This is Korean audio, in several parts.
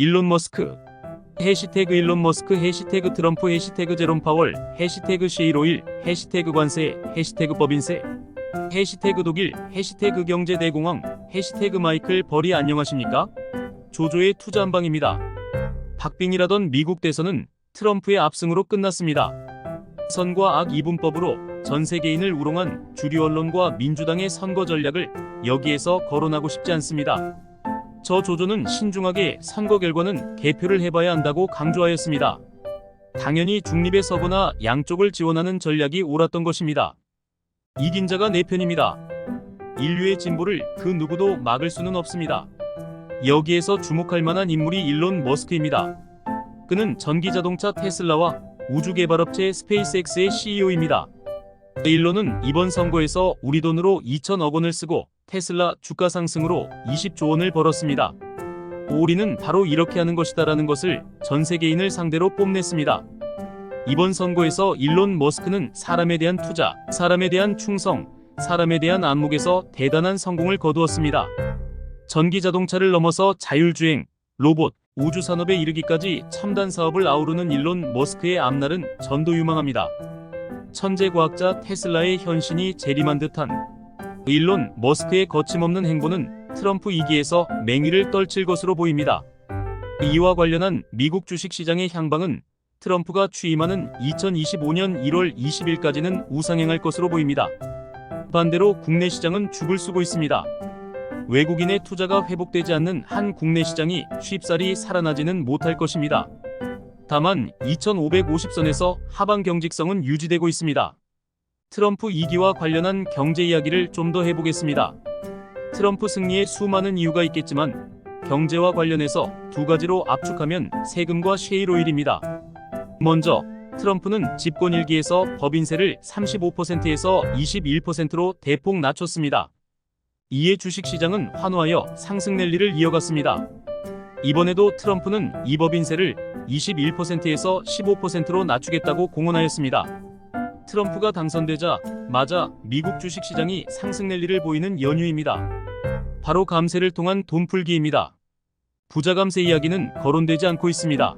일론 머스크 해시태그 일론 머스크 해시태그 트럼프 해시태그 제롬 파월 해시태그 셰일 해시태그 관세 해시태그 법인세 해시태그 독일 해시태그 경제대공황 해시태그 마이클 버리 안녕하십니까? 조조의 투자 한방입니다. 박빙이라던 미국 대선은 트럼프의 압승으로 끝났습니다. 선과 악 이분법으로 전 세계인을 우롱한 주류 언론과 민주당의 선거 전략을 여기에서 거론하고 싶지 않습니다. 저 조조는 신중하게 선거 결과는 개표를 해봐야 한다고 강조하였습니다. 당연히 중립에 서거나 양쪽을 지원하는 전략이 옳았던 것입니다. 이긴 자가 내 편입니다. 인류의 진보를 그 누구도 막을 수는 없습니다. 여기에서 주목할 만한 인물이 일론 머스크입니다. 그는 전기자동차 테슬라와 우주개발업체 스페이스X의 CEO입니다. 일론은 이번 선거에서 우리 돈으로 2천억 원을 쓰고 테슬라 주가 상승으로 20조 원을 벌었습니다. 우리는 바로 이렇게 하는 것이다라는 것을 전 세계인을 상대로 뽐냈습니다. 이번 선거에서 일론 머스크는 사람에 대한 투자, 사람에 대한 충성, 사람에 대한 안목에서 대단한 성공을 거두었습니다. 전기자동차를 넘어서 자율주행, 로봇, 우주산업에 이르기까지 첨단 사업을 아우르는 일론 머스크의 앞날은 전도 유망합니다. 천재과학자 테슬라의 현신이 재림한 듯한 일론 머스크의 거침없는 행보는 트럼프 2기에서 맹위를 떨칠 것으로 보입니다. 이와 관련한 미국 주식시장의 향방은 트럼프가 취임하는 2025년 1월 20일까지는 우상향할 것으로 보입니다. 반대로 국내 시장은 죽을 쓰고 있습니다. 외국인의 투자가 회복되지 않는 한 국내 시장이 쉽사리 살아나지는 못할 것입니다. 다만 2550선에서 하방 경직성은 유지되고 있습니다. 트럼프 2기와 관련한 경제 이야기를 좀 더 해보겠습니다. 트럼프 승리에 수많은 이유가 있겠지만 경제와 관련해서 두 가지로 압축하면 세금과 셰일 오일입니다. 먼저 트럼프는 집권 1기에서 법인세를 35%에서 21%로 대폭 낮췄습니다. 이에 주식시장은 환호하여 상승 랠리를 이어갔습니다. 이번에도 트럼프는 이 법인세를 21%에서 15%로 낮추겠다고 공언하였습니다. 트럼프가 당선되자마자 미국 주식시장이 상승 랠리를 보이는 연유입니다. 바로 감세를 통한 돈풀기입니다. 부자 감세 이야기는 거론되지 않고 있습니다.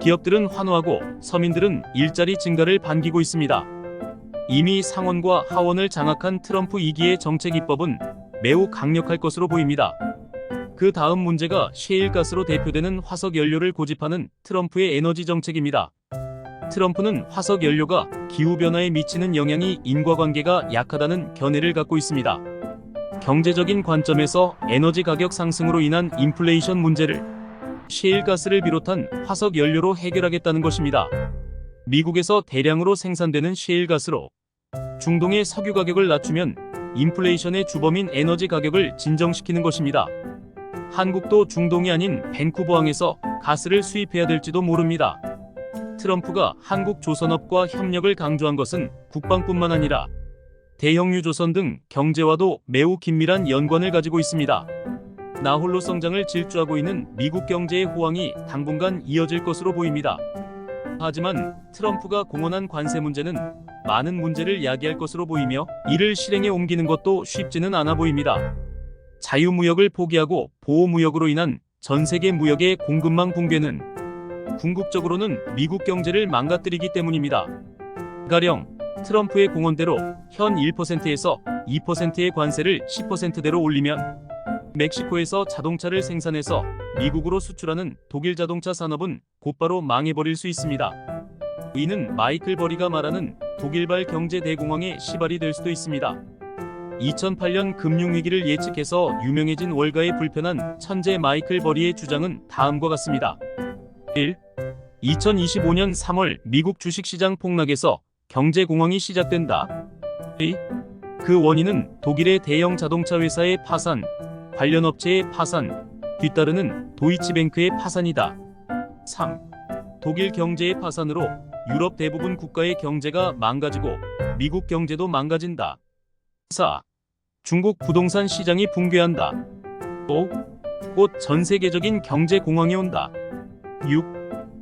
기업들은 환호하고 서민들은 일자리 증가를 반기고 있습니다. 이미 상원과 하원을 장악한 트럼프 2기의 정책 입법은 매우 강력할 것으로 보입니다. 그 다음 문제가 셰일가스로 대표되는 화석연료를 고집하는 트럼프의 에너지 정책입니다. 트럼프는 화석연료가 기후변화에 미치는 영향이 인과관계가 약하다는 견해를 갖고 있습니다. 경제적인 관점에서 에너지 가격 상승으로 인한 인플레이션 문제를 셰일가스를 비롯한 화석연료로 해결하겠다는 것입니다. 미국에서 대량으로 생산되는 셰일가스로 중동의 석유 가격을 낮추면 인플레이션의 주범인 에너지 가격을 진정시키는 것입니다. 한국도 중동이 아닌 밴쿠버항에서 가스를 수입해야 될지도 모릅니다. 트럼프가 한국조선업과 협력을 강조한 것은 국방뿐만 아니라 대형유조선 등 경제와도 매우 긴밀한 연관을 가지고 있습니다. 나홀로 성장을 질주하고 있는 미국 경제의 호황이 당분간 이어질 것으로 보입니다. 하지만 트럼프가 공언한 관세 문제는 많은 문제를 야기할 것으로 보이며 이를 실행에 옮기는 것도 쉽지는 않아 보입니다. 자유무역을 포기하고 보호무역으로 인한 전세계 무역의 공급망 붕괴는 궁극적으로는 미국 경제를 망가뜨리기 때문입니다. 가령 트럼프의 공언대로 현 1%에서 2%의 관세를 10%대로 올리면 멕시코에서 자동차를 생산해서 미국으로 수출하는 독일 자동차 산업은 곧바로 망해버릴 수 있습니다. 이는 마이클 버리가 말하는 독일발 경제 대공황의 시발이 될 수도 있습니다. 2008년 금융위기를 예측해서 유명해진 월가의 불편한 천재 마이클 버리의 주장은 다음과 같습니다. 1. 2025년 3월 미국 주식시장 폭락에서 경제공황이 시작된다. 2. 그 원인은 독일의 대형 자동차 회사의 파산, 관련 업체의 파산, 뒤따르는 도이치뱅크의 파산이다. 3. 독일 경제의 파산으로 유럽 대부분 국가의 경제가 망가지고 미국 경제도 망가진다. 4. 중국 부동산 시장이 붕괴한다. 5. 곧 전 세계적인 경제 공황이 온다. 6.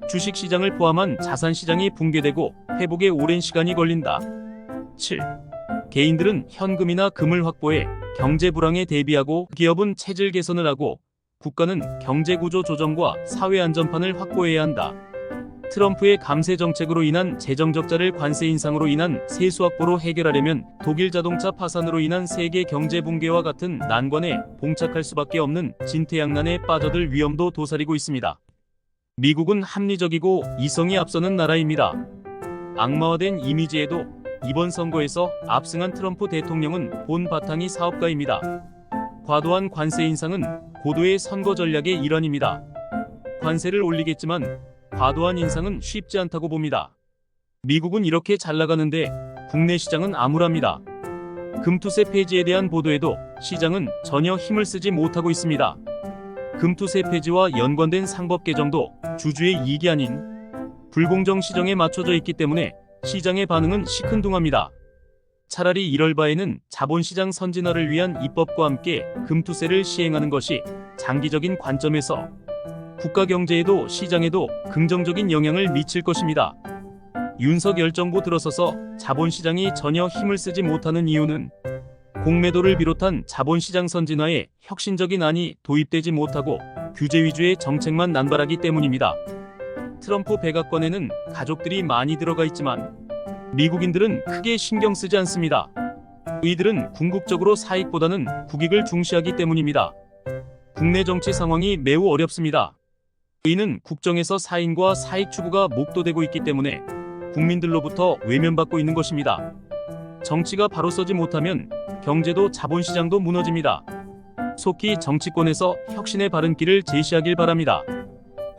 주식시장을 포함한 자산시장이 붕괴되고 회복에 오랜 시간이 걸린다. 7. 개인들은 현금이나 금을 확보해 경제 불황에 대비하고 기업은 체질 개선을 하고 국가는 경제구조 조정과 사회 안전판을 확보해야 한다. 트럼프의 감세 정책으로 인한 재정 적자를 관세 인상으로 인한 세수 확보로 해결하려면 독일 자동차 파산으로 인한 세계 경제 붕괴와 같은 난관에 봉착할 수밖에 없는 진퇴양난에 빠져들 위험도 도사리고 있습니다. 미국은 합리적이고 이성이 앞서는 나라입니다. 악마화된 이미지에도 이번 선거에서 압승한 트럼프 대통령은 본 바탕이 사업가입니다. 과도한 관세 인상은 고도의 선거 전략의 일환입니다. 관세를 올리겠지만 과도한 인상은 쉽지 않다고 봅니다. 미국은 이렇게 잘 나가는데 국내 시장은 암울합니다. 금투세 폐지에 대한 보도에도 시장은 전혀 힘을 쓰지 못하고 있습니다. 금투세 폐지와 연관된 상법 개정도 주주의 이익이 아닌 불공정 시정에 맞춰져 있기 때문에 시장의 반응은 시큰둥합니다. 차라리 이럴 바에는 자본시장 선진화를 위한 입법과 함께 금투세를 시행하는 것이 장기적인 관점에서 국가 경제에도 시장에도 긍정적인 영향을 미칠 것입니다. 윤석열 정부 들어서서 자본시장이 전혀 힘을 쓰지 못하는 이유는 공매도를 비롯한 자본시장 선진화에 혁신적인 안이 도입되지 못하고 규제 위주의 정책만 난발하기 때문입니다. 트럼프 백악관에는 가족들이 많이 들어가 있지만 미국인들은 크게 신경 쓰지 않습니다. 이들은 궁극적으로 사익보다는 국익을 중시하기 때문입니다. 국내 정치 상황이 매우 어렵습니다. 이는 국정에서 사인과 사익 추구가 목도되고 있기 때문에 국민들로부터 외면받고 있는 것입니다. 정치가 바로 서지 못하면 경제도 자본시장도 무너집니다. 속히 정치권에서 혁신의 바른 길을 제시하길 바랍니다.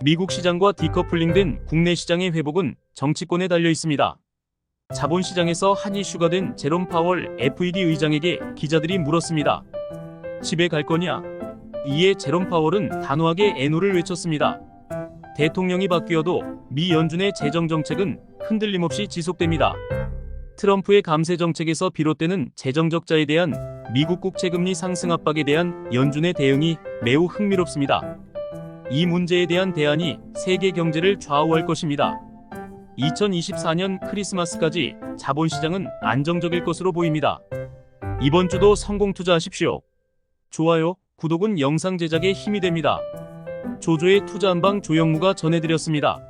미국 시장과 디커플링된 국내 시장의 회복은 정치권에 달려 있습니다. 자본시장에서 한 이슈가 된 제롬 파월 FED 의장에게 기자들이 물었습니다. 집에 갈 거냐? 이에 제롬 파월은 단호하게 애노를 외쳤습니다. 대통령이 바뀌어도 미 연준의 재정 정책은 흔들림 없이 지속됩니다. 트럼프의 감세 정책에서 비롯되는 재정 적자에 대한 미국 국채금리 상승 압박에 대한 연준의 대응이 매우 흥미롭습니다. 이 문제에 대한 대안이 세계 경제를 좌우할 것입니다. 2024년 크리스마스까지 자본시장은 안정적일 것으로 보입니다. 이번 주도 성공 투자하십시오. 좋아요, 구독은 영상 제작에 힘이 됩니다. 조조의 투자 한방 조영무가 전해드렸습니다.